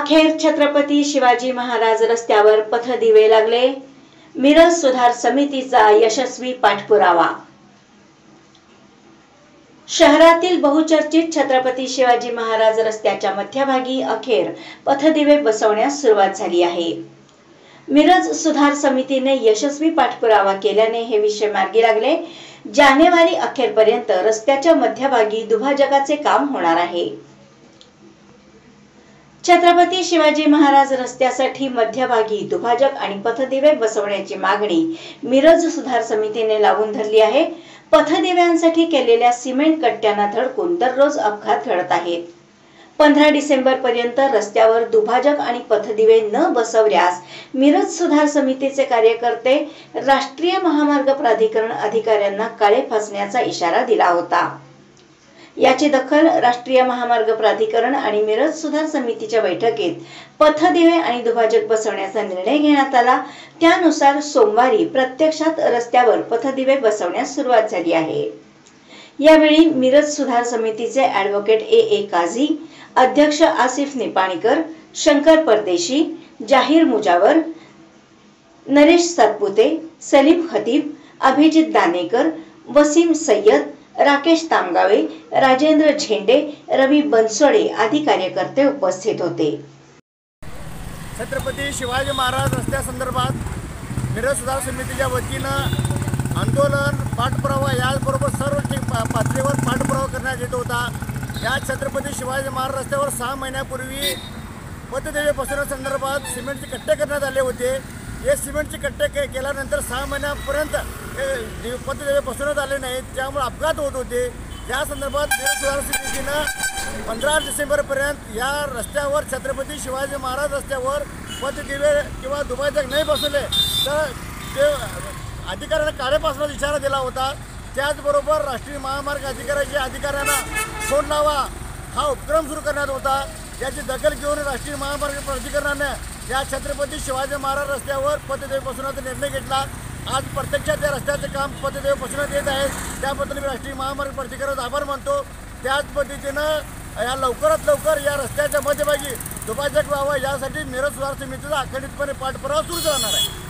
अखेर छत्रपती शिवाजी महाराज रस्त्यावर पथदिवे लागले। मिरज सुधार समितीचा यशस्वी पाठपुरावा। शहरातील बहुचर्चित छत्रपती शिवाजी महाराज रस्त्याच्या मध्यभागी अखेर पथदिवे बसवण्यास सुरुवात झाली आहे। मिरज सुधार समितीने यशस्वी पाठपुरावा केल्याने हे विषय मार्गी लागले। जानेवारी अखेरपर्यंत रस्त्याच्या मध्यभागी दुभाजकाचे काम होणार आहे। छत्रपती शिवाजी महाराज रस्त्यासाठी मध्यभागी दुभाजक आणि पथदिवे बसवण्याची मागणी मिरज सुधार समितीने लावून धरली आहे। पथदिव्यांसाठी केलेल्या सिमेंट कट्ट्यांना धडकून दररोज अपघात घडत आहेत। 15 डिसेंबर पर्यंत रस्त्यावर दुभाजक आणि पथदिवे न बसवल्यास मिरज सुधार समितीचे कार्यकर्ते राष्ट्रीय महामार्ग प्राधिकरण अधिकाऱ्यांना काळे फासण्याचा इशारा दिला होता। याची दखल राष्ट्रीय महामार्ग प्राधिकरण आणि मिरज सुधार समितीच्या बैठकीत पथदिवे आणि दुभाजक बसवण्याचा निर्णय घेण्यात आला। त्यानुसार सोमवारी प्रत्यक्षात रस्त्यावर पथदिवे बसवण्यास सुरुवात झाली आहे। यावेळी मिरज सुधार समितीचे ॲडव्होकेट ए काझी, अध्यक्ष आसिफ निपाणीकर, शंकर परदेशी, जाहीर मुजावर, नरेश सातपुते, सलीम खतीब, अभिजित दानेकर, वसीम सय्यद, राकेश तामगावे, राजेंद्र झेंडे, रवी बनसोडे आदी कार्यकर्ते उपस्थित होते। छत्रपती शिवाजी महाराज रस्त्यासंदर्भात मिरज सुधार समितीच्या वतीनं आंदोलन, पाठपुरावा याचबरोबर सर्व पातळीवर पाठपुरावा करण्यात येत होता। या छत्रपती शिवाजी महाराज रस्त्यावर 6 महिन्यापूर्वी पथदिवे बसवण्यासंदर्भात सिमेंटचे कट्टे करण्यात आले होते। हे सिमेंटचे कट्टे केल्यानंतर 6 महिन्यापर्यंत पथदिवे बसवण्यात आले नाहीत, त्यामुळे अपघात होत होते। त्या संदर्भात मिरज सुधार समितीनं 15 डिसेंबरपर्यंत या रस्त्यावर छत्रपती शिवाजी महाराज रस्त्यावर पथदिवे किंवा दुभाजक नाही बसवले तर ते अधिकाऱ्यांना काळे फासण्याचा इशारा दिला होता। त्याचबरोबर राष्ट्रीय महामार्ग अधिकाऱ्यांना फोन लावा हा उपक्रम सुरू करण्यात होता। याची दखल घेऊन राष्ट्रीय महामार्ग प्राधिकरणाने या छत्रपती शिवाजी महाराज रस्त्यावर पथदिवे बसवण्याचा निर्णय घेतला। आज प्रत्यक्षात या रस्त्याचे काम पथदिवे बसवण्यात येत आहेत, त्याबद्दल मी राष्ट्रीय महामार्ग प्राधिकरणाचा आभार मानतो। त्याच पद्धतीनं या लवकरात लवकर या रस्त्याच्या मध्यभागी दुभाजक व्हावा यासाठी मिरज सुधार समितीचा अखंडितपणे पाठपुरावा सुरू राहणार आहे।